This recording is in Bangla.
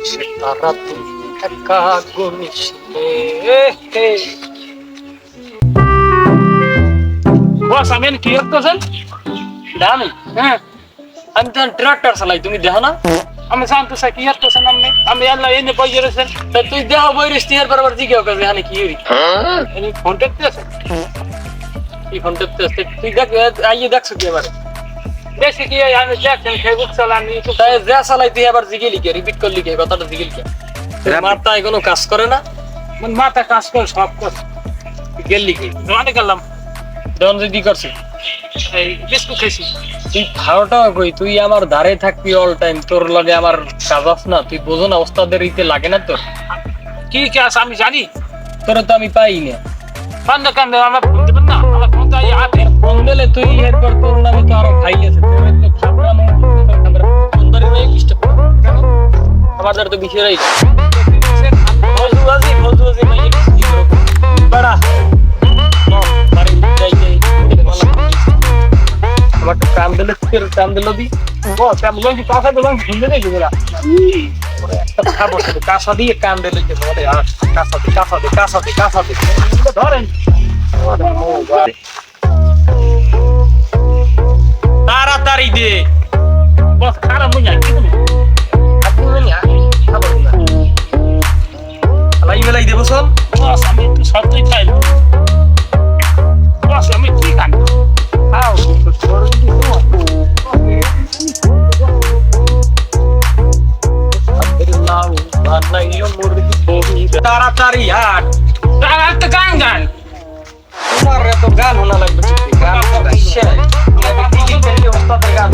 সে তারা তুই একা গুনিস বস। আমি কি করতেছেন? আমি হ্যাঁ, আমি তো ট্রাক্টর চালাই, তুমি দেখো না? আমি জানতে চাই কি করতেছেন আপনি। আমি আল্লাহ এনে বইয়ে রয়েছেন। তা তুই দেহ বইরিস টিয়ার পর জিজ্ঞাসা করবি এখানে কি হই। এনে ফোন টেপতে আছেন। কি ফোন টিপতে আসতে তুই দেখ, আইয়ে দেখছো কি এবারে? বেশি কি আমি দেখছেন ফেসবুক চালান ইউটিউব তাই যা চালাই তুই আবার জিগেলি কে, রিপিট করলি কে, কথাটা জিগেলি কে? তোর মাথায় কোনো কাজ করে না? মানে মাথা কাজ করে সব করে। তুই গেলি কি? জোয়ানে গেলাম দন যদি করছিস এই বিস্কুট খাইছি। তুই ভালোটা কই, তুই আমার ধারে থাকবি অল টাইম, তোর লগে আমার কাজ আছে না? তুই বোঝো না ওস্তাদের ইতে লাগে না তোর? কি কাজ আমি জানি। তোরে তো আমি পাই না। কান্দে কান্দে আমার ফোন দেবেন না, আমার ফোনটা এই হাতে। ফোন দিলে তুই এরপর তোর নামে তো আরো খাই গেছে, তোর তো খাবরা মন ফোন ধরে নাই ডিস্টার্ব আমার দ্বারা তো বিষয় ফজুয়াজি ফজুয়াজি মাই বড়া মারি যাই যাই আমার তো কাম দিলে তোর কাম দিল দি বস আমি লঙ্গি কাঁচা দিলাম ভুলে দেখি গেলা। একটা খাবো শুধু কাঁচা দিয়ে কাম দিলে যে বলে আর কাঁচা দি কাঁচা দি কাঁচা দি কাঁচা দি ধরেন তাড়াতাড়ি দে বস খারাপ হয়ে যায় কি বলবো। আপনি না খাবো না লাই বেলাই দেবো সব বস আমি একটু সত্যি খাই। বস আমি কি খাই খাও কিন্তু শরীর কি তাড়াতাড়ি হাট তোমার একটা গান গান। তোমার এত গান শোনা লাগবে গান গান ওস্তাদের গান